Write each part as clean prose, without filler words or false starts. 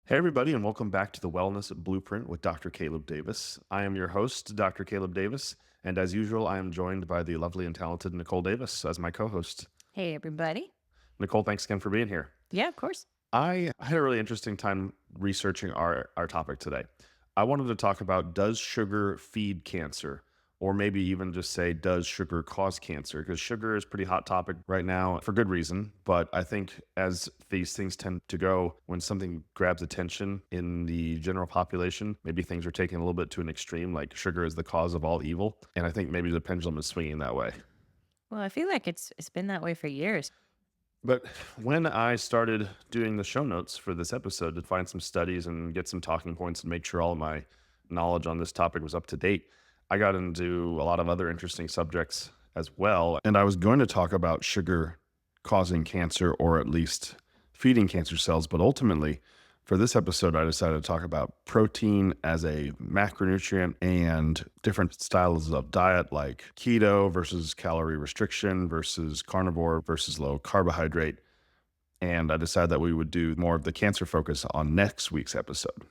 Hey, everybody, and welcome back to the Wellness Blueprint with Dr. Caleb Davis. I am your host, Dr. Caleb Davis, and as usual, I am joined by the lovely and talented Nicole Davis as my co host. Hey, everybody. Nicole, thanks again for being here. Yeah, of course. I had a really interesting time researching our topic today. I wanted to talk about, does sugar feed cancer? Or maybe even just say, does sugar cause cancer? Because sugar is a pretty hot topic right now for good reason. But I think as these things tend to go, when something grabs attention in the general population, maybe things are taken a little bit to an extreme, like sugar is the cause of all evil. And I think maybe the pendulum is swinging that way. Well, I feel like it's been that way for years. But when I started doing the show notes for this episode to find some studies and get some talking points and make sure all of my knowledge on this topic was up to date, I got into a lot of other interesting subjects as well. And I was going to talk about sugar causing cancer or at least feeding cancer cells. But ultimately, for this episode, I decided to talk about protein as a macronutrient and different styles of diet like keto versus calorie restriction versus carnivore versus low carbohydrate. And I decided that we would do more of the cancer focus on next week's episode.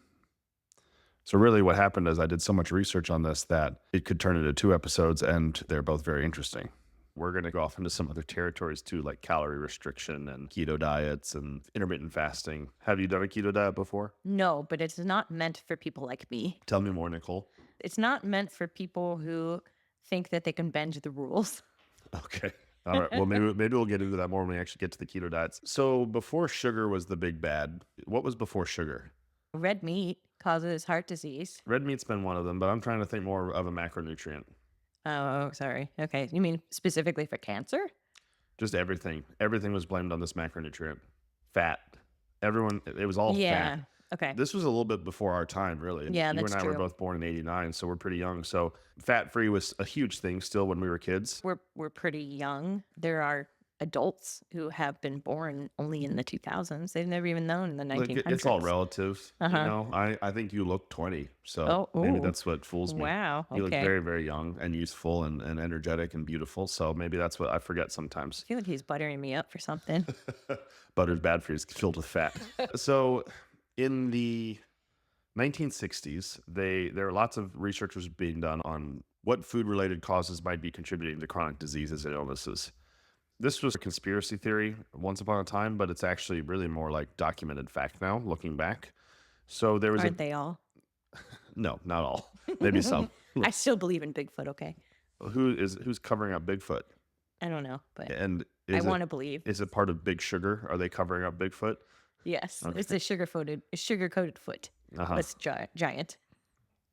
So really what happened is I did so much research on this that it could turn into 2 episodes, and they're both very interesting. We're going to go off into some other territories too, like calorie restriction and keto diets and intermittent fasting. Have you done a keto diet before? No, but it's not meant for people like me. Tell me more, Nicole. It's not meant for people who think that they can bend the rules. Okay. All right. Well, maybe we'll get into that more when we actually get to the keto diets. So before sugar was the big bad, what was before sugar? Red meat causes heart disease. Red meat's been one of them, but I'm trying to think more of a macronutrient. Oh, sorry. Okay. You mean specifically for cancer? Just everything. Everything was blamed on this macronutrient. Fat. Everyone, it was all Yeah. fat. Okay. This was a little bit before our time, really. Yeah, You that's and I were true. both born in '89, so we're pretty young. So fat-free was a huge thing still when we were kids. We're pretty young. There are adults who have been born only in the 2000s. They've never even known in the Look, it's all 1900s. relative. Uh-huh. I think you look 20, so Oh, maybe ooh. that's what fools me. Wow. You look Okay. very, very young and youthful and energetic and beautiful. So maybe that's what I forget sometimes. I feel like he's buttering me up for something. Butter's bad for you. It's filled with fat. So in the 1960s, there are lots of researchers being done on what food-related causes might be contributing to chronic diseases and illnesses. This was a conspiracy theory once upon a time, but it's actually really more like documented fact now, looking back. So there was Aren't they all? no, not all, maybe some. I still believe in Bigfoot, okay? Who's covering up Bigfoot? I don't know, but And I want to believe. is it part of Big Sugar? Are they covering up Bigfoot? Yes, Okay. it's a sugar-coated foot. Uh-huh. But it's giant.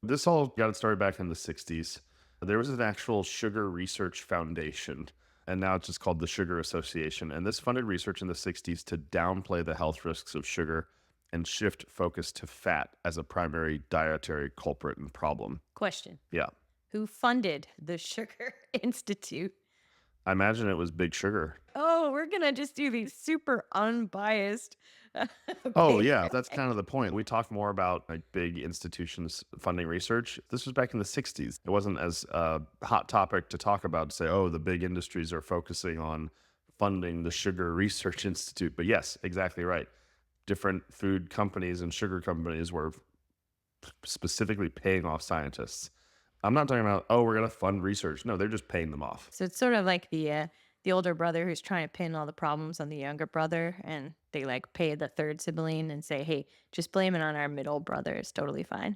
This all got its started back in the 60s. There was an actual Sugar Research Foundation, and now it's just called the Sugar Association. And this funded research in the 60s to downplay the health risks of sugar and shift focus to fat as a primary dietary culprit and problem. Question. Yeah. Who funded the Sugar Institute? I imagine it was Big Sugar. Oh, we're going to just do these super unbiased. Oh, yeah. That's kind of the point. We talk more about like big institutions funding research. This was back in the 60s. It wasn't as hot topic to talk about, to say, oh, the big industries are focusing on funding the Sugar Research Institute. But yes, exactly right. Different food companies and sugar companies were specifically paying off scientists. I'm not talking about, oh, we're going to fund research. No, they're just paying them off. So it's sort of like the older brother who's trying to pin all the problems on the younger brother, and they like pay the third sibling and say, hey, just blame it on our middle brother. It's totally fine.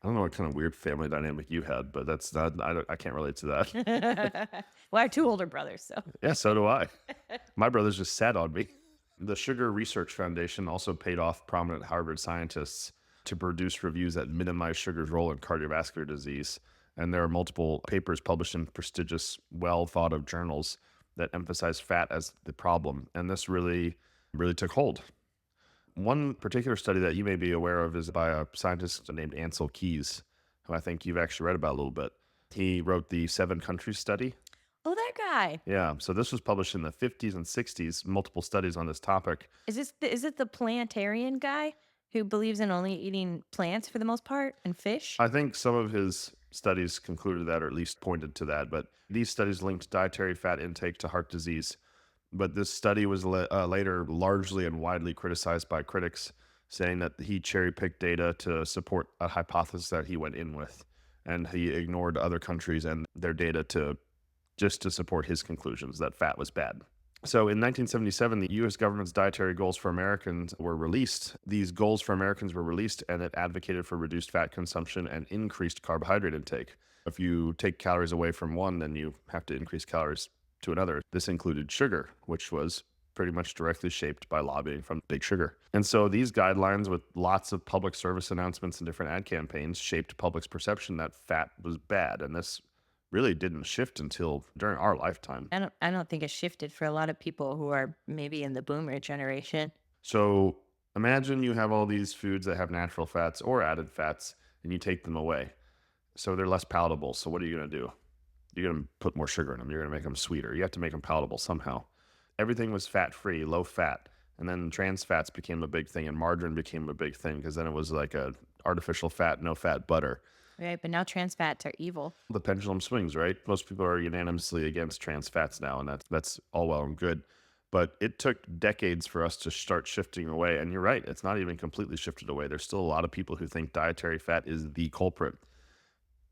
I don't know what kind of weird family dynamic you had, but that's not, I can't relate to that. Well, I have two older brothers, so. Yeah, so do I. My brother's just sat on me. The Sugar Research Foundation also paid off prominent Harvard scientists to produce reviews that minimize sugar's role in cardiovascular disease. And there are multiple papers published in prestigious, well thought of journals that emphasize fat as the problem. And this really, really took hold. One particular study that you may be aware of is by a scientist named Ansel Keys, who I think you've actually read about a little bit. He wrote the 7 countries study. Oh, that guy. Yeah, so this was published in the 50s and 60s, multiple studies on this topic. Is it the plantarian guy who believes in only eating plants for the most part and fish? I think some of his studies concluded that, or at least pointed to that, but these studies linked dietary fat intake to heart disease. But this study was later largely and widely criticized by critics saying that he cherry picked data to support a hypothesis that he went in with. And he ignored other countries and their data to support his conclusions that fat was bad. So in 1977, the US government's dietary goals for Americans were released. These goals for Americans were released, and it advocated for reduced fat consumption and increased carbohydrate intake. If you take calories away from one, then you have to increase calories to another. This included sugar, which was pretty much directly shaped by lobbying from Big Sugar. And so these guidelines, with lots of public service announcements and different ad campaigns, shaped public's perception that fat was bad. And this really didn't shift until during our lifetime. I don't think it shifted for a lot of people who are maybe in the boomer generation. So imagine you have all these foods that have natural fats or added fats, and you take them away. So they're less palatable. So what are you going to do? You're going to put more sugar in them. You're going to make them sweeter. You have to make them palatable somehow. Everything was fat free, low fat. And then trans fats became a big thing, and margarine became a big thing because then it was like a artificial fat, no fat butter. Right, but now trans fats are evil. The pendulum swings, right? Most people are unanimously against trans fats now, and that's all well and good. But it took decades for us to start shifting away. And you're right, it's not even completely shifted away. There's still a lot of people who think dietary fat is the culprit.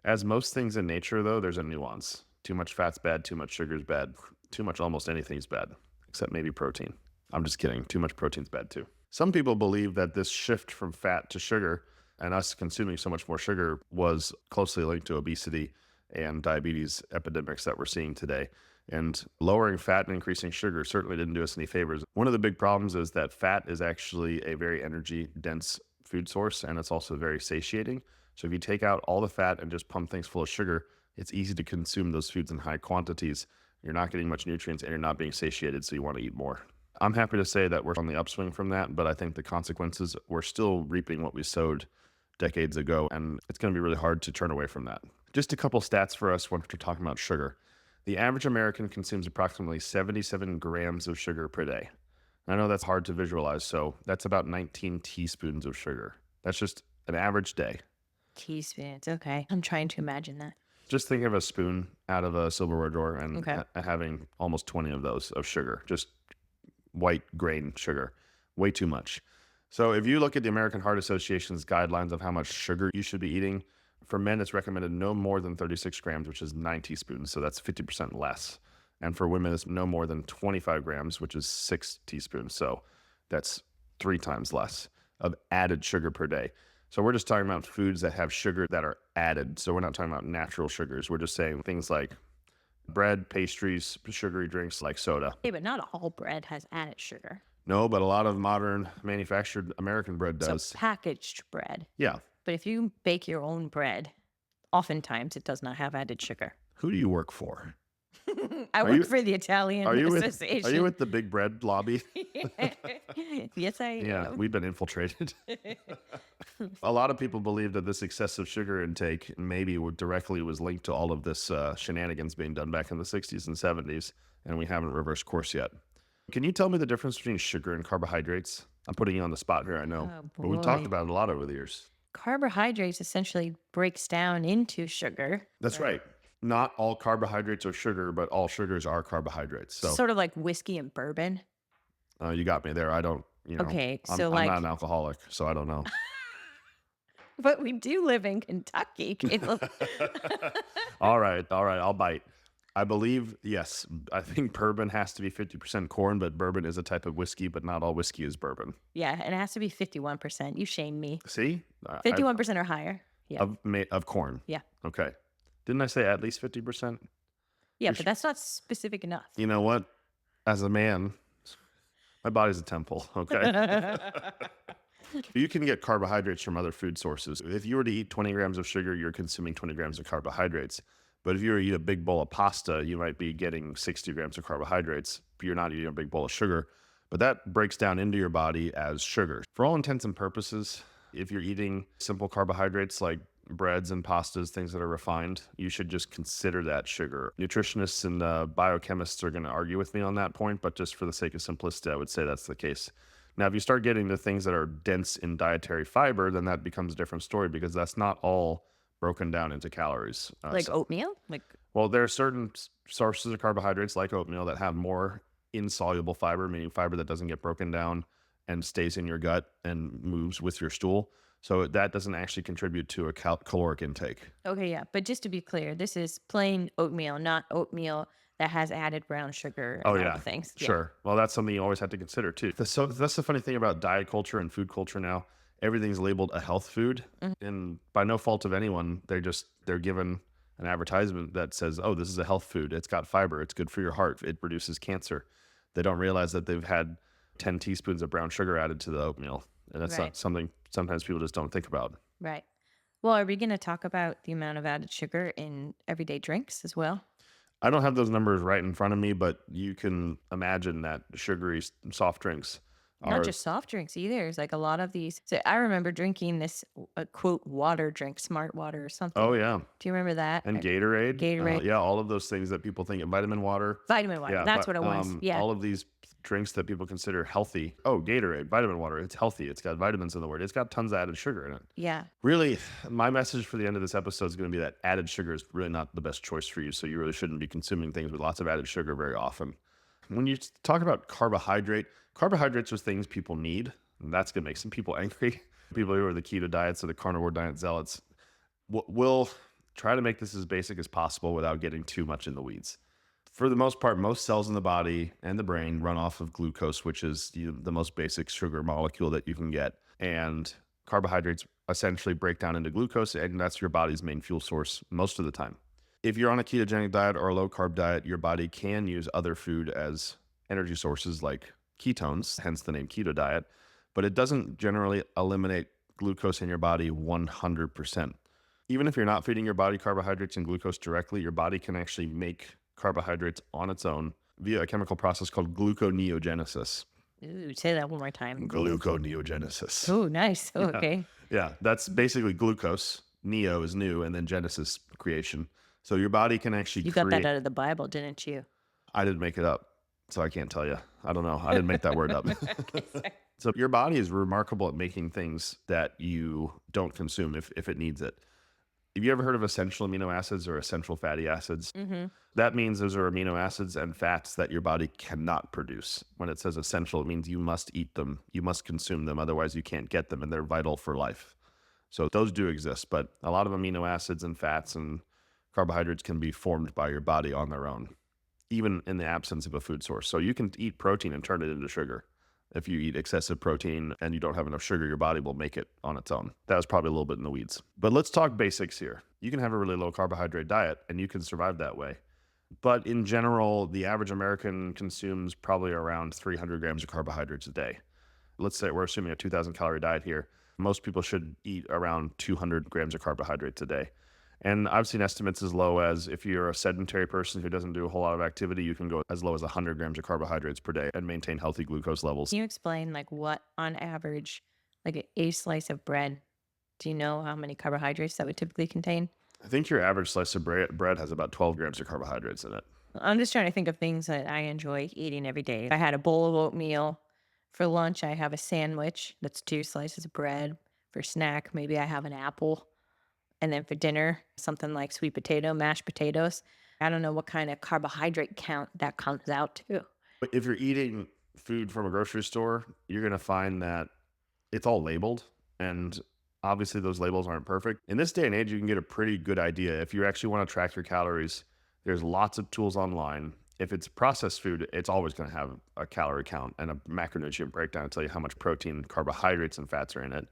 As most things in nature, though, there's a nuance. Too much fat's bad, too much sugar's bad, too much almost anything's bad, except maybe protein. I'm just kidding. Too much protein's bad too. Some people believe that this shift from fat to sugar and us consuming so much more sugar was closely linked to obesity and diabetes epidemics that we're seeing today. And lowering fat and increasing sugar certainly didn't do us any favors. One of the big problems is that fat is actually a very energy dense food source, and it's also very satiating. So if you take out all the fat and just pump things full of sugar, it's easy to consume those foods in high quantities. You're not getting much nutrients and you're not being satiated, so you want to eat more. I'm happy to say that we're on the upswing from that, but I think the consequences, we're still reaping what we sowed decades ago, and it's going to be really hard to turn away from that. Just a couple stats for us when we're talking about sugar. The average American consumes approximately 77 grams of sugar per day. I know that's hard to visualize, so that's about 19 teaspoons of sugar. That's just an average day. Teaspoons. Okay. I'm trying to imagine that. Just think of a spoon out of a silverware drawer and Okay. having almost 20 of those of sugar, just white grain sugar. Way too much. So if you look at the American Heart Association's guidelines of how much sugar you should be eating, for men, it's recommended no more than 36 grams, which is 9 teaspoons. So that's 50% less. And for women, it's no more than 25 grams, which is 6 teaspoons. So that's 3 times less of added sugar per day. So we're just talking about foods that have sugar that are added. So we're not talking about natural sugars. We're just saying things like bread, pastries, sugary drinks like soda. Hey, but not all bread has added sugar. No, but a lot of modern manufactured American bread does. So packaged bread. Yeah. But if you bake your own bread, oftentimes it does not have added sugar. Who do you work for? I Are work you- for the Italian Are you Association. are you with the big bread lobby? Yes, I Yeah, am. we've been infiltrated. A lot of people believe that this excessive sugar intake maybe directly was linked to all of this shenanigans being done back in the 60s and 70s, and we haven't reversed course yet. Can you tell me the difference between sugar and carbohydrates? I'm putting you on the spot here, I know. Oh, But we've talked boy. about it a lot over the years. Carbohydrates essentially breaks down into sugar. That's right. Not all carbohydrates are sugar, but all sugars are carbohydrates. So Sort of like whiskey and bourbon. you got me there. I don't, Okay, I'm, so I'm like, not an alcoholic, so I don't know. but we do live in Kentucky, Caleb. All right. I'll bite. I believe, yes, I think bourbon has to be 50% corn, but bourbon is a type of whiskey, but not all whiskey is bourbon. Yeah, and it has to be 51%. You shame me. See? 51% or higher. Yeah. Of corn. Yeah. Okay. Didn't I say at least 50%? Yeah, sh- but that's not specific enough. You know what? As a man, my body's a temple, okay? You can get carbohydrates from other food sources. If you were to eat 20 grams of sugar, you're consuming 20 grams of carbohydrates. But if you were to eat a big bowl of pasta, you might be getting 60 grams of carbohydrates. But you're not eating a big bowl of sugar. But that breaks down into your body as sugar. For all intents and purposes, if you're eating simple carbohydrates like breads and pastas, things that are refined, you should just consider that sugar. Nutritionists and biochemists are going to argue with me on that point, but just for the sake of simplicity, I would say that's the case. Now, if you start getting to things that are dense in dietary fiber, then that becomes a different story because that's not all broken down into calories. Like oatmeal? Well, there are certain sources of carbohydrates like oatmeal that have more insoluble fiber, meaning fiber that doesn't get broken down and stays in your gut and moves with your stool. So that doesn't actually contribute to a caloric intake. Okay, yeah. But just to be clear, this is plain oatmeal, not oatmeal that has added brown sugar Oh and all the yeah, things. Yeah. sure. Well, that's something you always have to consider too. So that's the funny thing about diet culture and food culture now. Everything's labeled a health food, Mhm. and by no fault of anyone, they're given an advertisement that says, "Oh, this is a health food. It's got fiber. It's good for your heart. It reduces cancer." They don't realize that they've had 10 teaspoons of brown sugar added to the oatmeal, and that's Right. not something sometimes people just don't think about. Right. Well, are we going to talk about the amount of added sugar in everyday drinks as well? I don't have those numbers right in front of me, but you can imagine that sugary soft drinks Not are. just soft drinks either. It's like a lot of these. So I remember drinking this quote water drink, smart water or Oh something. yeah, Do you remember that? and Gatorade, Gatorade, yeah, all of those things that people think of, vitamin water, vitamin water. yeah, That's but what it was. Yeah. all of these drinks that people consider healthy. Oh, Gatorade, vitamin water, it's healthy. It's got vitamins in the word. It's got tons of added sugar in it. Yeah. Really, my message for the end of this episode is going to be that added sugar is really not the best choice for you. So you really shouldn't be consuming things with lots of added sugar very often. When you talk about carbohydrates are things people need, and that's going to make some people angry. People who are the keto diets or the carnivore diet zealots. We'll try to make this as basic as possible without getting too much in the weeds. For the most part, most cells in the body and the brain run off of glucose, which is the most basic sugar molecule that you can get. And carbohydrates essentially break down into glucose, and that's your body's main fuel source most of the time. If you're on a ketogenic diet or a low carb diet, your body can use other food as energy sources like ketones, hence the name keto diet, but it doesn't generally eliminate glucose in your body 100%. Even if you're not feeding your body carbohydrates and glucose directly, your body can actually make carbohydrates on its own via a chemical process called gluconeogenesis. Ooh, say that one more time. Gluconeogenesis. Oh, nice. Oh, Yeah. okay. Yeah, that's basically glucose. Neo is new, and then Genesis, creation. So your body can actually You got that create. out of the Bible, didn't you? I didn't make it up, so I can't tell you. I don't know. I didn't make that word up. Okay, sorry. So your body is remarkable at making things that you don't consume if it needs it. Have you ever heard of essential amino acids or essential fatty acids? Mhm. That means those are amino acids and fats that your body cannot produce. When it says essential, it means you must eat them, you must consume them, otherwise you can't get them, and they're vital for life. So those do exist, but a lot of amino acids and fats and carbohydrates can be formed by your body on their own, even in the absence of a food source. So you can eat protein and turn it into sugar. If you eat excessive protein and you don't have enough sugar, your body will make it on its own. That was probably a little bit in the weeds. But let's talk basics here. You can have a really low carbohydrate diet and you can survive that way. But in general, the average American consumes probably around 300 grams of carbohydrates a day. Let's say we're assuming a 2,000 calorie diet here. Most people should eat around 200 grams of carbohydrates a day. And I've seen estimates as low as, if you're a sedentary person who doesn't do a whole lot of activity, you can go as low as 100 grams of carbohydrates per day and maintain healthy glucose levels. Can you explain like what on average, like a slice of bread, do you know how many carbohydrates that would typically contain? I think your average slice of bread has about 12 grams of carbohydrates in it. I'm just trying to think of things that I enjoy eating every day. I had a bowl of oatmeal. For lunch, I have a sandwich that's 2 slices of bread. For snack, maybe I have an apple. And then for dinner, something like sweet potato, mashed potatoes. I don't know what kind of carbohydrate count that comes out to. But if you're eating food from a grocery store, you're going to find that it's all labeled. And obviously, those labels aren't perfect. In this day and age, you can get a pretty good idea. If you actually want to track your calories, there's lots of tools online. If it's processed food, it's always going to have a calorie count and a macronutrient breakdown to tell you how much protein, carbohydrates, and fats are in it.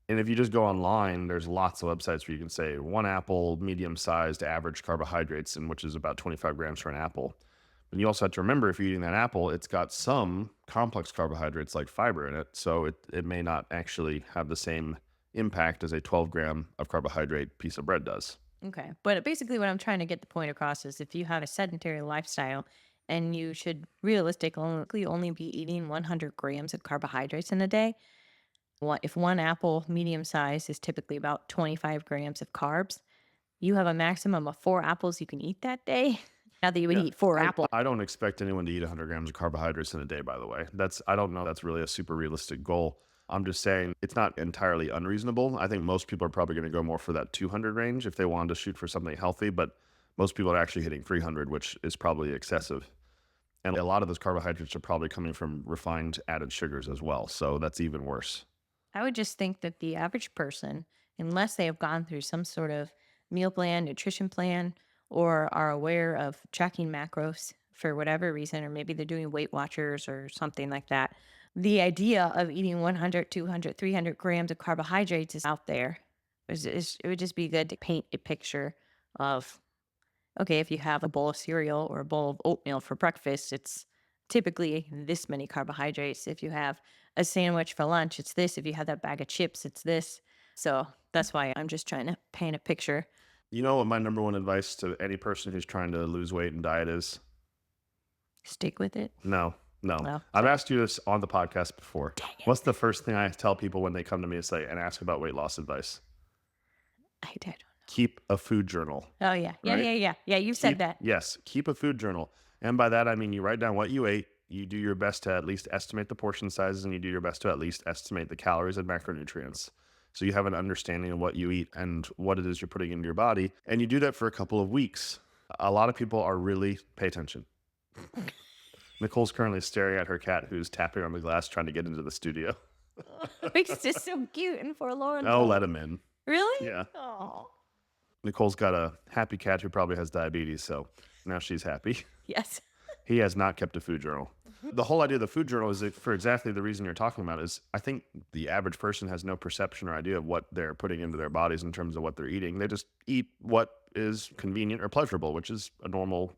And if you just go online, there's lots of websites where you can say one apple, medium sized, average carbohydrates, and which is about 25 grams for an apple. And you also have to remember, if you're eating that apple, it's got some complex carbohydrates like fiber in it. So it may not actually have the same impact as a 12-gram of carbohydrate piece of bread does. Okay. But basically, what I'm trying to get the point across is if you have a sedentary lifestyle and you should realistically only be eating 100 grams of carbohydrates in a day, if one apple medium size is typically about 25 grams of carbs, you have a maximum of 4 apples you can eat that day. Not that you would Yeah, eat 4 apples. I don't expect anyone to eat 100 grams of carbohydrates in a day, by the way. I don't know, that's really a super realistic goal. I'm just saying it's not entirely unreasonable. I think most people are probably going to go more for that 200 range if they wanted to shoot for something healthy, but most people are actually hitting 300, which is probably excessive. And a lot of those carbohydrates are probably coming from refined added sugars as well. So that's even worse. I would just think that the average person, unless they have gone through some sort of meal plan, nutrition plan, or are aware of tracking macros for whatever reason, or maybe they're doing Weight Watchers or something like that, the idea of eating 100, 200, 300 grams of carbohydrates is out there. It would just be good to paint a picture of, okay, if you have a bowl of cereal or a bowl of oatmeal for breakfast, it's typically this many carbohydrates. If you have a sandwich for lunch, it's this. If you have that bag of chips, it's this. So that's why I'm just trying to paint a picture. You know what my number one advice to any person who's trying to lose weight and diet is? Stick with it. No, no. Well, I've asked you this on the podcast before. dang it. What's the first thing I tell people when they come to me and ask about weight loss advice? I don't know. Keep a food journal. Oh, yeah. Yeah, Right? yeah, yeah. Yeah, you said that. Yes, keep a food journal. And by that, I mean you write down what you ate, you do your best to at least estimate the portion sizes, and you do your best to at least estimate the calories and macronutrients. So you have an understanding of what you eat and what it is you're putting into your body. And you do that for a couple of weeks. A lot of people are really, pay attention. Nicole's currently staring at her cat who's tapping on the glass trying to get into the studio. It's just so cute and forlorn. Oh, let him in. Really? Yeah. Oh, Nicole's got a happy cat who probably has diabetes, so now she's happy. yes. He has not kept a food journal. The whole idea of the food journal is that for exactly the reason you're talking about is I think the average person has no perception or idea of what they're putting into their bodies in terms of what they're eating. They just eat what is convenient or pleasurable, which is a normal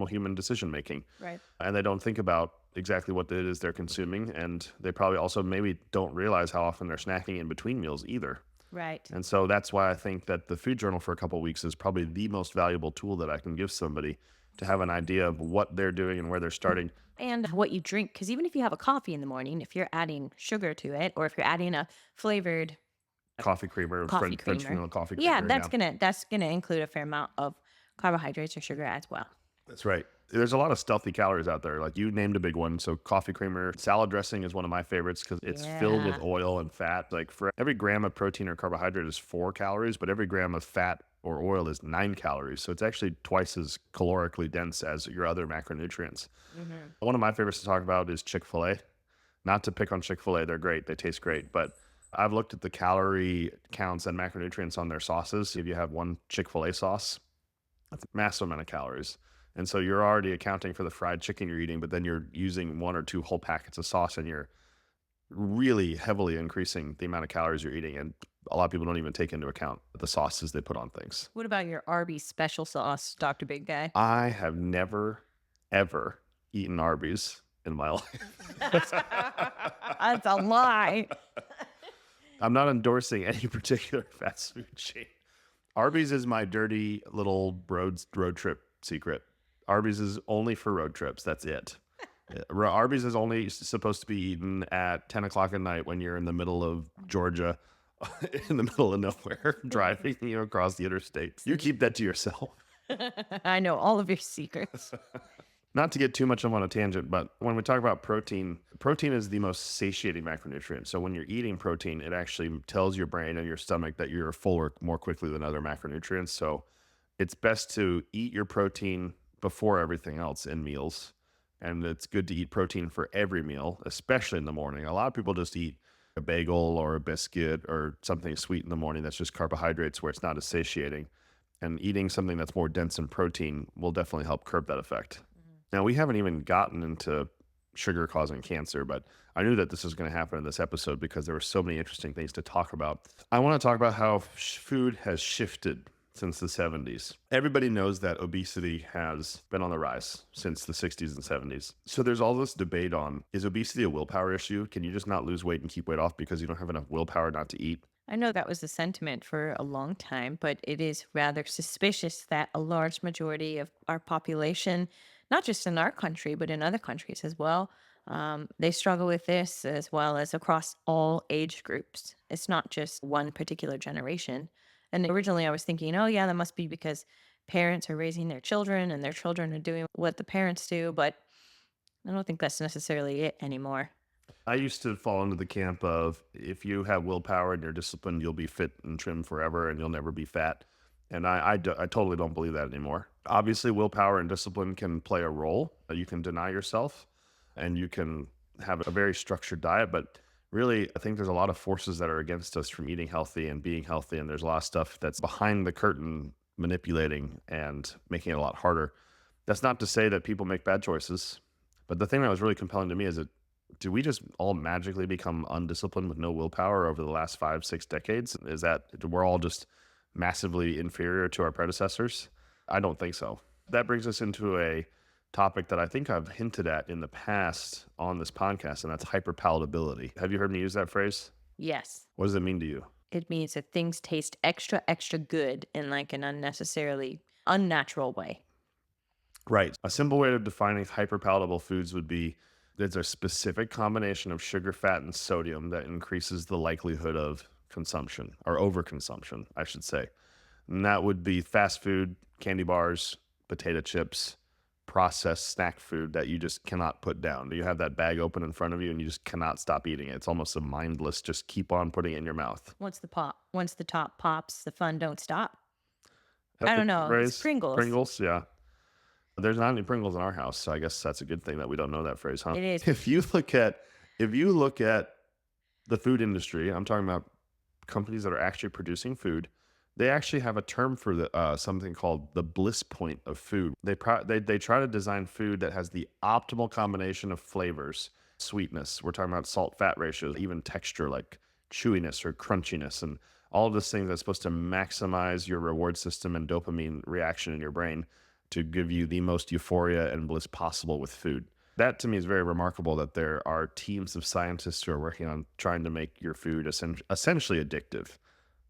human decision making. Right. And they don't think about exactly what it is they're consuming. And they probably also maybe don't realize how often they're snacking in between meals either. Right. And so that's why I think that the food journal for a couple of weeks is probably the most valuable tool that I can give somebody to have an idea of what they're doing and where they're starting. And what you drink, because even if you have a coffee in the morning, if you're adding sugar to it, or if you're adding a flavored Coffee creamer, coffee French creamer, vanilla coffee yeah, creamer. that's gonna include a fair amount of carbohydrates or sugar as well. That's right. There's a lot of stealthy calories out there. Like you named a big one. So coffee creamer, salad dressing is one of my favorites because it's filled with Yeah. oil and fat. Like for every gram of protein or carbohydrate is 4 calories, but every gram of fat or oil is 9 calories. So it's actually twice as calorically dense as your other macronutrients. One of my favorites to talk about is Chick-fil-A. Not to pick on Chick-fil-A, they're great. They taste great. But I've looked at the calorie counts and macronutrients on their sauces. If you have one Chick-fil-A sauce, that's a massive amount of calories. And so you're already accounting for the fried chicken you're eating, but then you're using 1 or 2 whole packets of sauce and you're really heavily increasing the amount of calories you're eating. And a lot of people don't even take into account the sauces they put on things. What about your Arby's special sauce, Dr. Big Guy? I have never, ever eaten Arby's in my life. That's a lie. I'm not endorsing any particular fast food chain. Arby's is my dirty little road trip secret. Arby's is only for road trips. That's it. Arby's is only supposed to be eaten at 10 o'clock at night when you're in the middle of Georgia, in the middle of nowhere, driving across the interstate. You keep that to yourself. I know all of your secrets. Not to get too much on a tangent, but when we talk about protein, protein is the most satiating macronutrient. So when you're eating protein, it actually tells your brain and your stomach that you're fuller more quickly than other macronutrients. So it's best to eat your protein before everything else in meals. And it's good to eat protein for every meal, especially in the morning. A lot of people just eat a bagel or a biscuit or something sweet in the morning that's just carbohydrates where it's not as satiating. And eating something that's more dense in protein will definitely help curb that effect. Now, we haven't even gotten into sugar causing cancer, but I knew that this was going to happen in this episode because there were so many interesting things to talk about. I want to talk about how food has shifted since the 70s. Everybody knows that obesity has been on the rise since the 60s and 70s. So there's all this debate on, is obesity a willpower issue? Can you just not lose weight and keep weight off because you don't have enough willpower not to eat? I know that was the sentiment for a long time, but it is rather suspicious that a large majority of our population, not just in our country, but in other countries as well, they struggle with this as well as across all age groups. It's not just one particular generation. And originally I was thinking, oh, yeah, that must be because parents are raising their children and their children are doing what the parents do. But I don't think that's necessarily it anymore. I used to fall into the camp of if you have willpower and you're disciplined, you'll be fit and trim forever and you'll never be fat. And I totally don't believe that anymore. Obviously, willpower and discipline can play a role. You can deny yourself and you can have a very structured diet. But really, I think there's a lot of forces that are against us from eating healthy and being healthy. And there's a lot of stuff that's behind the curtain manipulating and making it a lot harder. That's not to say that people make bad choices. But the thing that was really compelling to me is that do we just all magically become undisciplined with no willpower over the last 5, 6 decades? Is that we're all just massively inferior to our predecessors? I don't think so. That brings us into a topic that I think I've hinted at in the past on this podcast, and that's hyperpalatability. Have you heard me use that phrase? Yes. What does it mean to you? It means that things taste extra, extra good in like an unnecessarily unnatural way. Right. A simple way of defining hyperpalatable foods would be there's a specific combination of sugar, fat, and sodium that increases the likelihood of consumption or overconsumption, I should say. And that would be fast food, candy bars, potato chips, processed snack food that you just cannot put down. You have that bag open in front of you and you just cannot stop eating it. It's almost a mindless, just keep on putting it in your mouth. Once the top pops, the fun don't stop. That's I the don't know. It's phrase. Pringles. Pringles, yeah. There's not any Pringles in our house, so I guess that's a good thing that we don't know that phrase, huh? It is. If you look at the food industry, I'm talking about companies that are actually producing food. They actually have a term for something called the bliss point of food. They try to design food that has the optimal combination of flavors, sweetness. We're talking about salt fat ratios, even texture like chewiness or crunchiness, and all of these things that's supposed to maximize your reward system and dopamine reaction in your brain to give you the most euphoria and bliss possible with food. That to me is very remarkable that there are teams of scientists who are working on trying to make your food essentially addictive.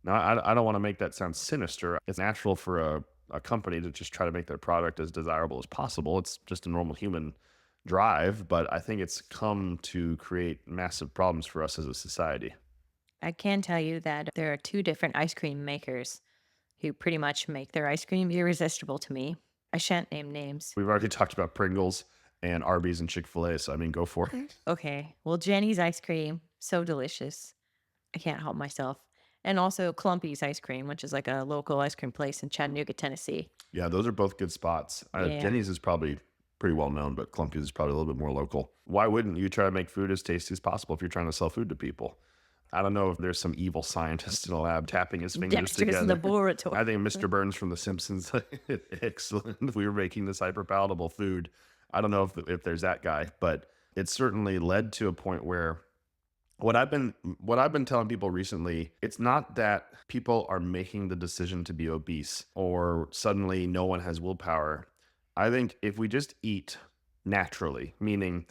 Now, I don't want to make that sound sinister. It's natural for a company to just try to make their product as desirable as possible. It's just a normal human drive, but I think it's come to create massive problems for us as a society. I can tell you that there are two different ice cream makers who pretty much make their ice cream irresistible to me. I shan't name names. We've already talked about Pringles and Arby's and Chick-fil-A, so I mean, go for it. Okay. Well, Jenny's ice cream, so delicious. I can't help myself. And also Clumpy's ice cream, which is like a local ice cream place in Chattanooga, Tennessee. Yeah, those are both good spots. Yeah. Jenny's is probably pretty well known, but Clumpy's is probably a little bit more local. Why wouldn't you try to make food as tasty as possible if you're trying to sell food to people? I don't know if there's some evil scientist in a lab tapping his fingers Dexterous together. laboratory. I think Mr. Burns from The Simpsons, excellent. If we were making this hyper palatable food, I don't know if there's that guy, but it certainly led to a point where what I've been telling people recently, it's not that people are making the decision to be obese or suddenly no one has willpower. I think if we just eat naturally, meaning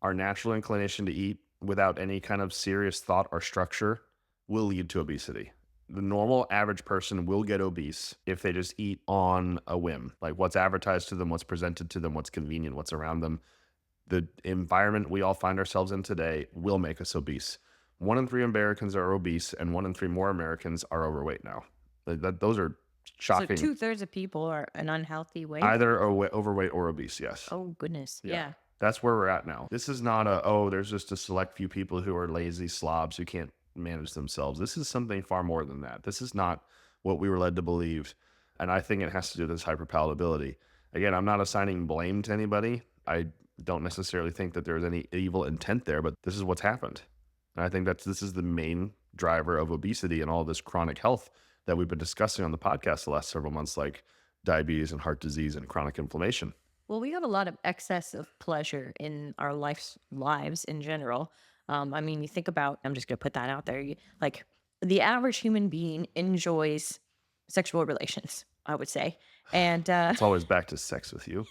our natural inclination to eat without any kind of serious thought or structure will lead to obesity. The normal average person will get obese if they just eat on a whim, like what's advertised to them, what's presented to them, what's convenient, what's around them. The environment we all find ourselves in today will make us obese. 1 in 3 Americans are obese, and 1 in 3 more Americans are overweight now. Those are So shocking. two-thirds of people are an unhealthy weight. Either overweight or obese, yes. Oh goodness. Yeah. Yeah. That's where we're at now. This is not there's just a select few people who are lazy slobs who can't manage themselves. This is something far more than that. This is not what we were led to believe. And I think it has to do with this hyperpalatability. Again, I'm not assigning blame to anybody. I don't necessarily think that there's any evil intent there, but this is what's happened. And I think that this is the main driver of obesity and all this chronic health that we've been discussing on the podcast the last several months, like diabetes and heart disease and chronic inflammation. Well, we have a lot of excess of pleasure in our lives in general. I mean, you think about, I'm just going to put that out there. Like the average human being enjoys sexual relations, I would say. And, It's always back to sex with you.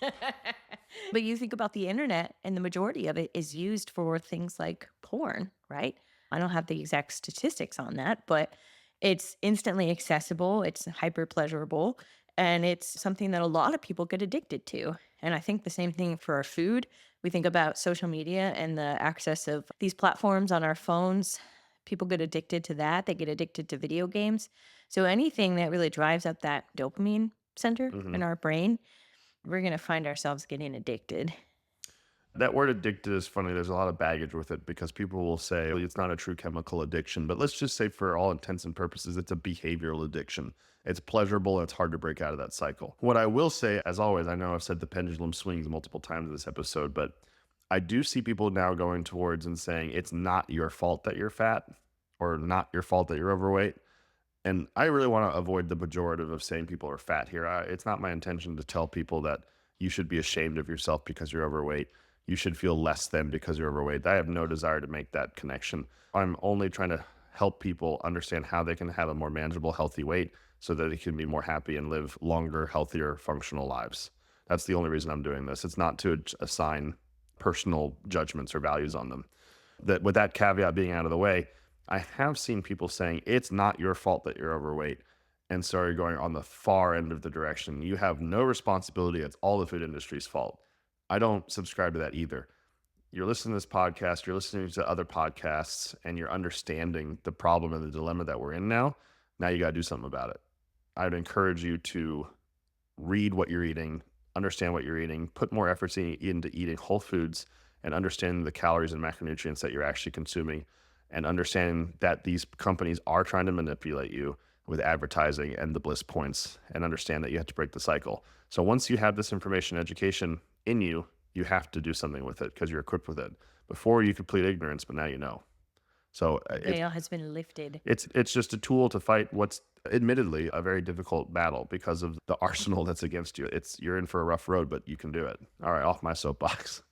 but you think about the internet and the majority of it is used for things like porn, right? I don't have the exact statistics on that, but it's instantly accessible, it's hyper pleasurable, and it's something that a lot of people get addicted to. And I think the same thing for our food. We think about social media and the access of these platforms on our phones. People get addicted to that. They get addicted to video games. So anything that really drives up that dopamine center in Mhm. our brain, we're going to find ourselves getting addicted. That word addicted is funny. There's a lot of baggage with it because people will say, "Well, it's not a true chemical addiction." But let's just say, for all intents and purposes, it's a behavioral addiction. It's pleasurable and it's hard to break out of that cycle. What I will say, as always, I know I've said the pendulum swings multiple times in this episode, but I do see people now going towards and saying it's not your fault that you're fat or not your fault that you're overweight. And I really want to avoid the pejorative of saying people are fat here. It's not my intention to tell people that you should be ashamed of yourself because you're overweight. You should feel less than because you're overweight. I have no desire to make that connection. I'm only trying to help people understand how they can have a more manageable, healthy weight so that they can be more happy and live longer, healthier, functional lives. That's the only reason I'm doing this. It's not to assign personal judgments or values on them. That, with that caveat being out of the way, I have seen people saying it's not your fault that you're overweight. And so you're going on the far end of the direction. You have no responsibility. It's all the food industry's fault. I don't subscribe to that either. You're listening to this podcast, you're listening to other podcasts, and you're understanding the problem and the dilemma that we're in now. Now you got to do something about it. I'd encourage you to read what you're eating, understand what you're eating, put more efforts into eating whole foods and understanding the calories and macronutrients that you're actually consuming, and understanding that these companies are trying to manipulate you with advertising and the bliss points, and understand that you have to break the cycle. So once you have this information education in you, you have to do something with it because you're equipped with it. Before you could plead ignorance, but now you know. So The veil has been lifted. it's just a tool to fight what's admittedly a very difficult battle because of the arsenal that's against you. You're in for a rough road, but you can do it. All right, off my soapbox.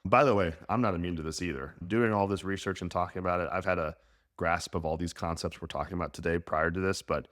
By the way, I'm not immune to this either. Doing all this research and talking about it, I've had a grasp of all these concepts we're talking about today prior to this, but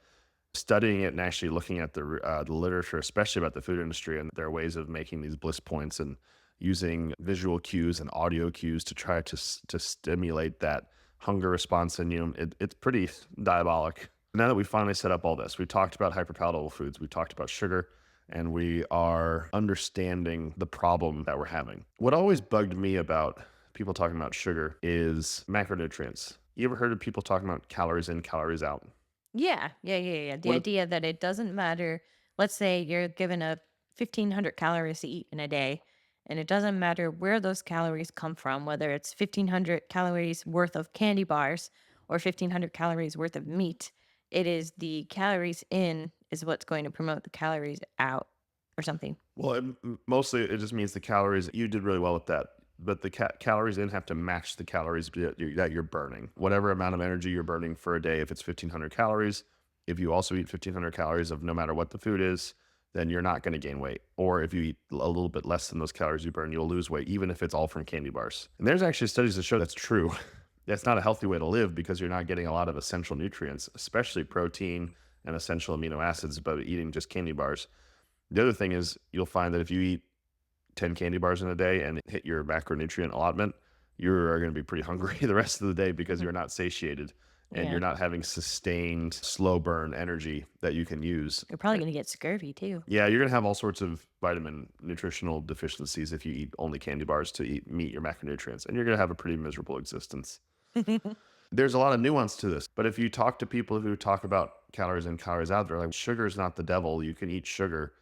studying it and actually looking at the literature, especially about the food industry and their ways of making these bliss points and using visual cues and audio cues to try to stimulate that hunger response in you, it's pretty diabolic. Now that we finally set up all this, we talked about hyperpalatable foods, we talked about sugar, and we are understanding the problem that we're having. What always bugged me about people talking about sugar is macronutrients. You ever heard of people talking about calories in, calories out? Yeah. The What idea that it doesn't matter. Let's say you're given a 1,500 calories to eat in a day, and it doesn't matter where those calories come from, whether it's 1,500 calories worth of candy bars or 1,500 calories worth of meat. It is the calories in is what's going to promote the calories out or something. Well, mostly it just means the calories. You did really well with that, but the calories in have to match the calories that you're burning. Whatever amount of energy you're burning for a day, if it's 1,500 calories, if you also eat 1,500 calories of no matter what the food is, then you're not going to gain weight. Or if you eat a little bit less than those calories you burn, you'll lose weight, even if it's all from candy bars. And there's actually studies that show that's true. That's not a healthy way to live because you're not getting a lot of essential nutrients, especially protein and essential amino acids, by eating just candy bars. The other thing is you'll find that if you eat 10 candy bars in a day and hit your macronutrient allotment, you're going to be pretty hungry the rest of the day because you're not satiated and Yeah. you're not having sustained slow burn energy that you can use. You're probably going to get scurvy too. Yeah, you're going to have all sorts of vitamin nutritional deficiencies if you eat only candy bars to meet your macronutrients, and you're going to have a pretty miserable existence. There's a lot of nuance to this, but if you talk to people who talk about calories in, calories out, they're like, sugar is not the devil. You can eat sugar.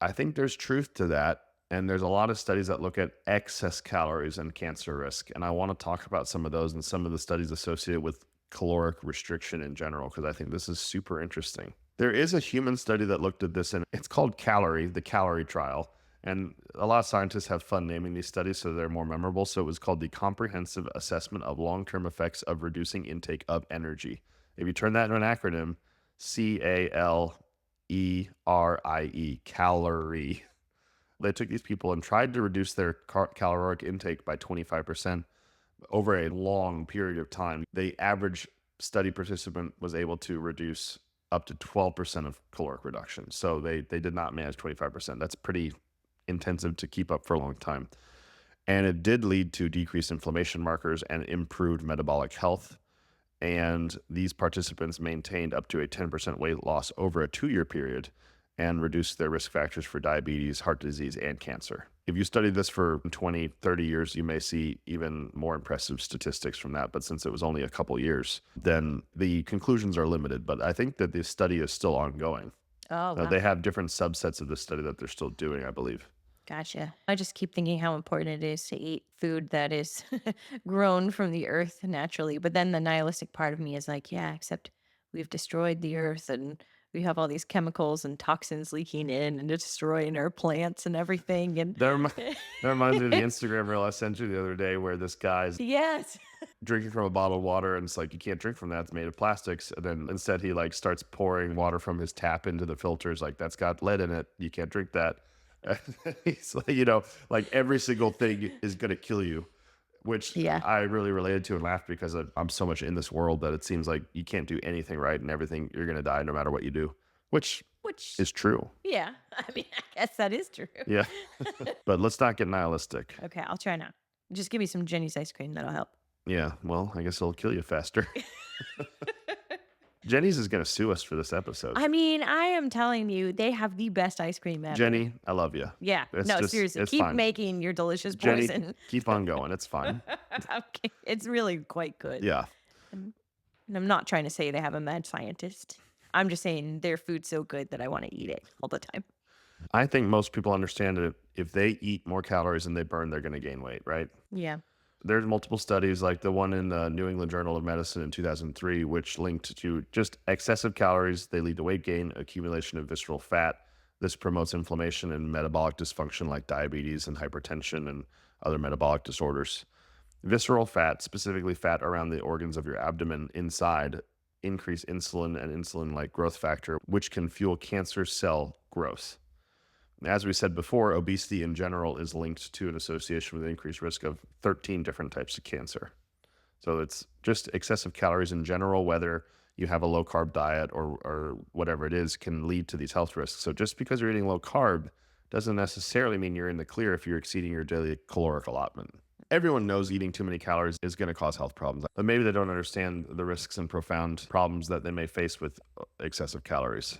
I think there's truth to that. And there's a lot of studies that look at excess calories and cancer risk. And I want to talk about some of those and some of the studies associated with caloric restriction in general, because I think this is super interesting. There is a human study that looked at this, and it's called Calorie, the Calorie Trial. And a lot of scientists have fun naming these studies so they're more memorable. So it was called the Comprehensive Assessment of Long-Term Effects of Reducing Intake of Energy. If you turn that into an acronym, CALERIE, calorie. They took these people and tried to reduce their caloric intake by 25% over a long period of time. The average study participant was able to reduce up to 12% of caloric reduction. So they did not manage 25%. That's pretty intensive to keep up for a long time. And it did lead to decreased inflammation markers and improved metabolic health. And these participants maintained up to a 10% weight loss over a 2-year period and reduced their risk factors for diabetes, heart disease, and cancer. If you study this for 20, 30 years, you may see even more impressive statistics from that. But since it was only a couple years, then the conclusions are limited. But I think that this study is still ongoing. Oh, wow. They have different subsets of the study that they're still doing, I believe. Gotcha. I just keep thinking how important it is to eat food that is grown from the earth naturally. But then the nihilistic part of me is like, yeah, except we've destroyed the earth and we have all these chemicals and toxins leaking in and destroying our plants and everything. And That, remi- that reminds me of the Instagram reel I sent you the other day where this guy's yes. drinking from a bottle of water and it's like, you can't drink from that. It's made of plastics. And then instead he like starts pouring water from his tap into the filters. Like, that's got lead in it. You can't drink that. He's like, like every single thing is going to kill you, which Yeah. I really related to and laughed because I'm so much in this world that it seems like you can't do anything right and everything, you're going to die no matter what you do, which Which, is true. yeah, I mean, I guess that is true. Yeah. But let's not get nihilistic. Okay, I'll try now. Just give me some Jenny's ice cream. That'll help. Yeah. Well, I guess it'll kill you faster. Jenny's is going to sue us for this episode. I mean, I am telling you, they have the best ice cream ever. Jenny, I love you. Yeah. It's No, just, seriously. it's Keep fine. making your delicious Jenny, poison. keep on going. It's fine. Okay. It's really quite good. Yeah. And I'm not trying to say they have a mad scientist. I'm just saying their food's so good that I want to eat it all the time. I think most people understand that if they eat more calories than they burn, they're going to gain weight, right? Yeah. There's multiple studies, like the one in the New England Journal of Medicine in 2003, which linked to just excessive calories. They lead to weight gain, accumulation of visceral fat. This promotes inflammation and metabolic dysfunction like diabetes and hypertension and other metabolic disorders. Visceral fat, specifically fat around the organs of your abdomen inside, increase insulin and insulin-like growth factor, which can fuel cancer cell growth. As we said before, obesity in general is linked to an association with an increased risk of 13 different types of cancer. So it's just excessive calories in general, whether you have a low carb diet or whatever it is, can lead to these health risks. So just because you're eating low carb doesn't necessarily mean you're in the clear if you're exceeding your daily caloric allotment. Everyone knows eating too many calories is going to cause health problems, but maybe they don't understand the risks and profound problems that they may face with excessive calories.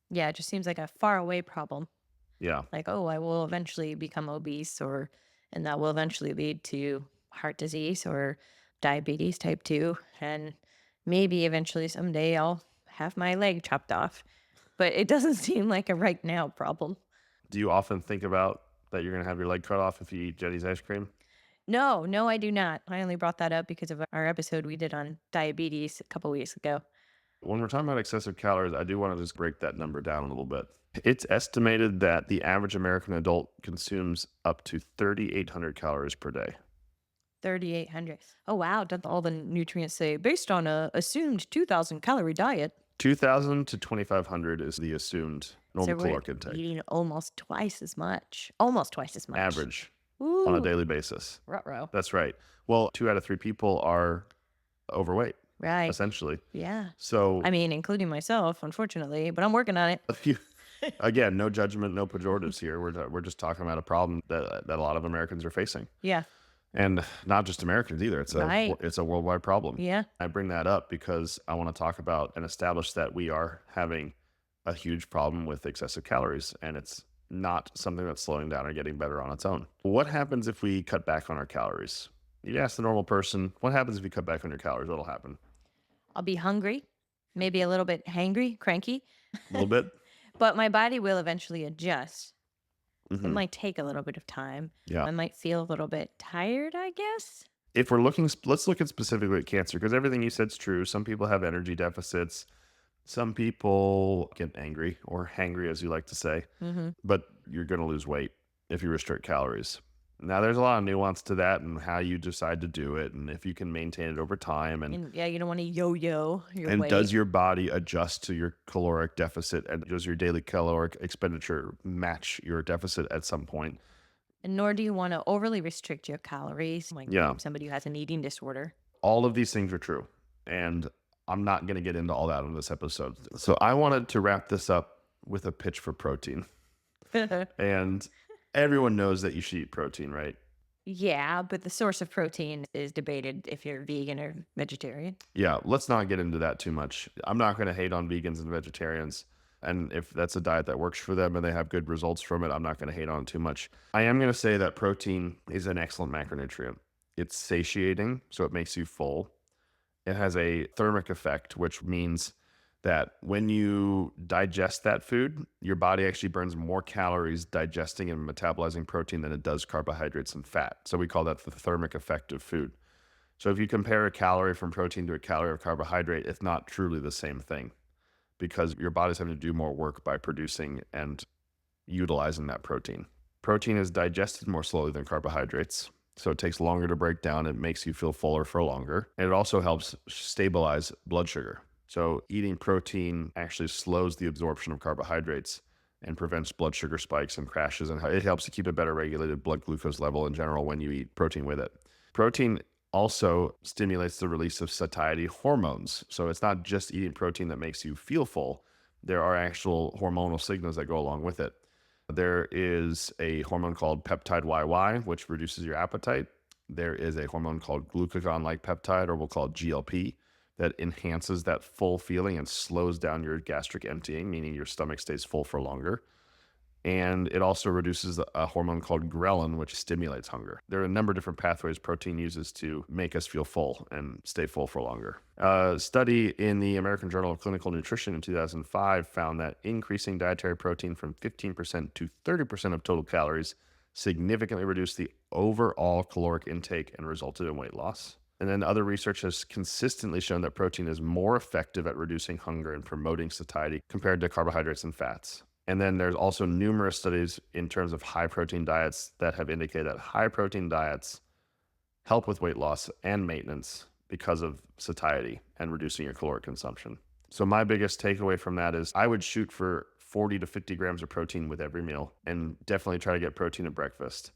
Yeah. It just seems like a far away problem. Yeah. Like, oh, I will eventually become obese, and that will eventually lead to heart disease or diabetes type 2. And maybe eventually someday I'll have my leg chopped off. But it doesn't seem like a right now problem. Do you often think about that you're going to have your leg cut off if you eat Jenny's ice cream? No, I do not. I only brought that up because of our episode we did on diabetes a couple weeks ago. When we're talking about excessive calories, I do want to just break that number down a little bit. It's estimated that the average American adult consumes up to 3,800 calories per day. 3,800. Oh, wow. Don't all the nutrients say based on a assumed 2,000 calorie diet? 2,000 to 2,500 is the assumed normal So we're caloric intake. eating almost twice as much. Almost twice as much. Average Ooh. on a daily basis. Ruh-roh. That's right. Well, 2 out of 3 people are overweight, Right. essentially. Yeah. So I mean, including myself, unfortunately, but I'm working on it. if you, again, no judgment, no pejoratives here. We're just talking about a problem that a lot of Americans are facing. Yeah. And not just Americans either. It's Right. it's a worldwide problem. Yeah. I bring that up because I want to talk about and establish that we are having a huge problem with excessive calories, and it's not something that's slowing down or getting better on its own. What happens if we cut back on our calories? You ask the normal person, what happens if you cut back on your calories? What'll happen? I'll be hungry, maybe a little bit hangry, cranky, A little bit? but my body will eventually adjust. It Mhm. might take a little bit of time. Yeah. I might feel a little bit tired, I guess. If we're looking, let's look at specifically at cancer, because everything you said is true. Some people have energy deficits. Some people get angry or hangry, as you like to say, Mm-hmm. but you're going to lose weight if you restrict calories. Now, there's a lot of nuance to that and how you decide to do it and if you can maintain it over time. And yeah, you don't want to yo-yo your And weight. does your body adjust to your caloric deficit, and does your daily caloric expenditure match your deficit at some point? And nor do you want to overly restrict your calories, like Yeah. somebody who has an eating disorder. All of these things are true. And I'm not going to get into all that in this episode. So I wanted to wrap this up with a pitch for protein. And everyone knows that you should eat protein, right? Yeah, but the source of protein is debated if you're vegan or vegetarian. Yeah, let's not get into that too much. I'm not going to hate on vegans and vegetarians. And if that's a diet that works for them and they have good results from it, I'm not going to hate on it too much. I am going to say that protein is an excellent macronutrient. It's satiating, so it makes you full. It has a thermic effect, which means that when you digest that food, your body actually burns more calories digesting and metabolizing protein than it does carbohydrates and fat. So we call that the thermic effect of food. So if you compare a calorie from protein to a calorie of carbohydrate, it's not truly the same thing because your body's having to do more work by producing and utilizing that protein. Protein is digested more slowly than carbohydrates, so it takes longer to break down. It makes you feel fuller for longer. And it also helps stabilize blood sugar. So eating protein actually slows the absorption of carbohydrates and prevents blood sugar spikes and crashes. And it helps to keep a better regulated blood glucose level in general when you eat protein with it. Protein also stimulates the release of satiety hormones. So it's not just eating protein that makes you feel full. There are actual hormonal signals that go along with it. There is a hormone called peptide YY, which reduces your appetite. There is a hormone called glucagon-like peptide, or we'll call it GLP, that enhances that full feeling and slows down your gastric emptying, meaning your stomach stays full for longer. And it also reduces a hormone called ghrelin, which stimulates hunger. There are a number of different pathways protein uses to make us feel full and stay full for longer. A study in the American Journal of Clinical Nutrition in 2005 found that increasing dietary protein from 15% to 30% of total calories significantly reduced the overall caloric intake and resulted in weight loss. And then other research has consistently shown that protein is more effective at reducing hunger and promoting satiety compared to carbohydrates and fats. And then there's also numerous studies in terms of high protein diets that have indicated that high protein diets help with weight loss and maintenance because of satiety and reducing your caloric consumption. So my biggest takeaway from that is I would shoot for 40 to 50 grams of protein with every meal and definitely try to get protein at breakfast.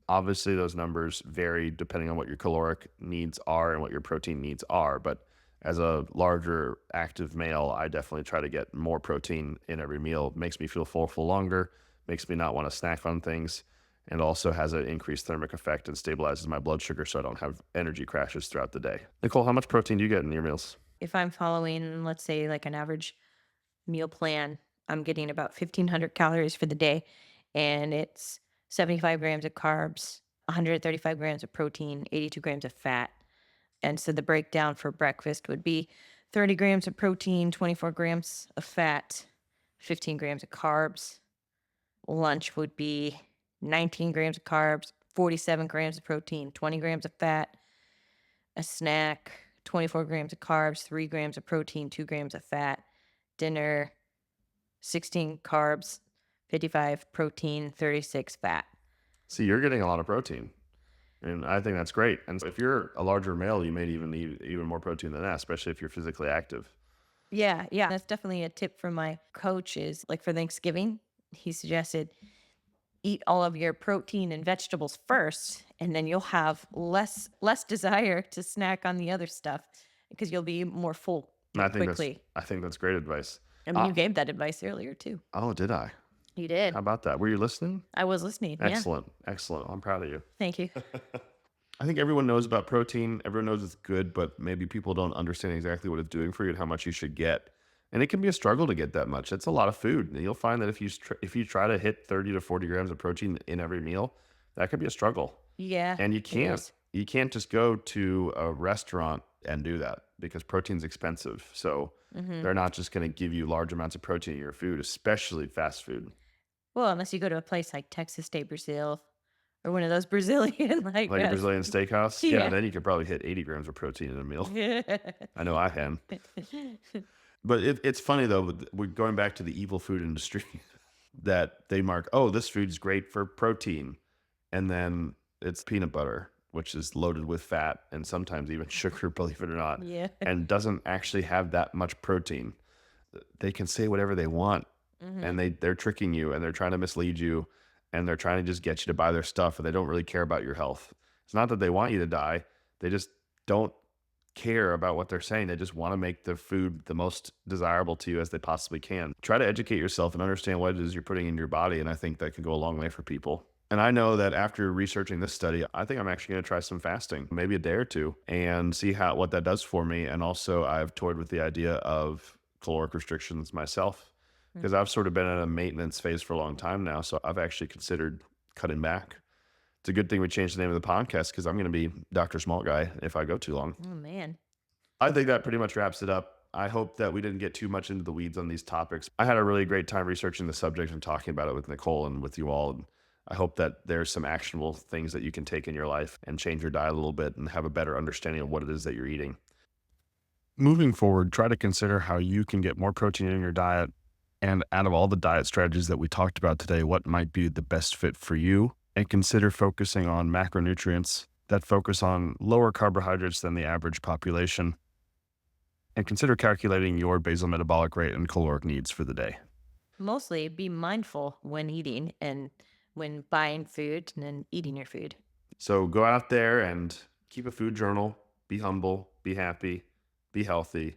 Obviously, those numbers vary depending on what your caloric needs are and what your protein needs are. But as a larger active male, I definitely try to get more protein in every meal. Makes me feel full for longer, makes me not want to snack on things, and also has an increased thermic effect and stabilizes my blood sugar so I don't have energy crashes throughout the day. Nicole, how much protein do you get in your meals? If I'm following, let's say, like an average meal plan, I'm getting about 1,500 calories for the day, and it's 75 grams of carbs, 135 grams of protein, 82 grams of fat. And so the breakdown for breakfast would be 30 grams of protein, 24 grams of fat, 15 grams of carbs. Lunch would be 19 grams of carbs, 47 grams of protein, 20 grams of fat. A snack, 24 grams of carbs, 3 grams of protein, 2 grams of fat. Dinner, 16 carbs, 55 protein, 36 fat. See, you're getting a lot of protein. And I think that's great. And if you're a larger male, you may even need even more protein than that, especially if you're physically active. Yeah, yeah. That's definitely a tip from my coach is like for Thanksgiving, he suggested eat all of your protein and vegetables first, and then you'll have less desire to snack on the other stuff because you'll be more full And quickly. I think that's great advice. I mean, Uh, you gave that advice earlier too. oh, did I? You How did. about that? Were you listening? I was listening. Yeah. Excellent. Excellent. I'm proud of you. Thank you. I think everyone knows about protein. Everyone knows it's good, but maybe people don't understand exactly what it's doing for you and how much you should get. And it can be a struggle to get that much. It's a lot of food. And you'll find that if you try to hit 30 to 40 grams of protein in every meal, that could be a struggle. Yeah, And it is. you can't just go to a restaurant and do that because protein's expensive. So Hmm. they're not just going to give you large amounts of protein in your food, especially fast food. Well, unless you go to a place like Texas State Brazil or one of those Brazilian like Like a Brazilian steakhouse. Yeah, yeah. then you could probably hit 80 grams of protein in a meal. Yeah. I know I can. But it's funny though, we're going back to the evil food industry that they mark, oh, this food's great for protein. And then it's peanut butter, which is loaded with fat and sometimes even sugar, believe it or not, Yeah. and doesn't actually have that much protein. They can say whatever they want Hmm. and they're tricking you and they're trying to mislead you and they're trying to just get you to buy their stuff and they don't really care about your health. It's not that they want you to die. They just don't care about what they're saying. They just want to make the food the most desirable to you as they possibly can. Try to educate yourself and understand what it is you're putting in your body. And I think that can go a long way for people. And I know that after researching this study, I think I'm actually going to try some fasting, maybe a day or two, and see what that does for me. And also, I've toyed with the idea of caloric restrictions myself because I've sort of been in a maintenance phase for a long time now. So I've actually considered cutting back. It's a good thing we changed the name of the podcast because I'm going to be Dr. Small Guy if I go too long. Oh man. I think that pretty much wraps it up. I hope that we didn't get too much into the weeds on these topics. I had a really great time researching the subject and talking about it with Nicole and with you all. And I hope that there's some actionable things that you can take in your life and change your diet a little bit and have a better understanding of what it is that you're eating. Moving forward, try to consider how you can get more protein in your diet. And out of all the diet strategies that we talked about today, what might be the best fit for you? And consider focusing on macronutrients that focus on lower carbohydrates than the average population. And consider calculating your basal metabolic rate and caloric needs for the day. Mostly be mindful when eating and when buying food and then eating your food. So go out there and keep a food journal, be humble, be happy, be healthy,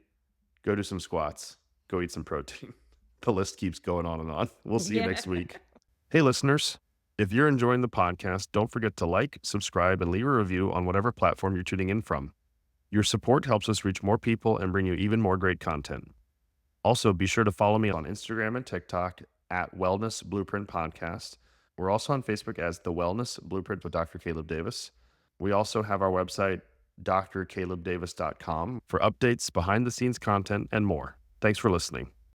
go do some squats, go eat some protein. The list keeps going on and on. We'll see you Yeah. next week. Hey, listeners, if you're enjoying the podcast, don't forget to like, subscribe, and leave a review on whatever platform you're tuning in from. Your support helps us reach more people and bring you even more great content. Also, be sure to follow me on Instagram and TikTok at Wellness Blueprint Podcast. We're also on Facebook as The Wellness Blueprint with Dr. Caleb Davis. We also have our website, drcalebdavis.com, for updates, behind the scenes content, and more. Thanks for listening.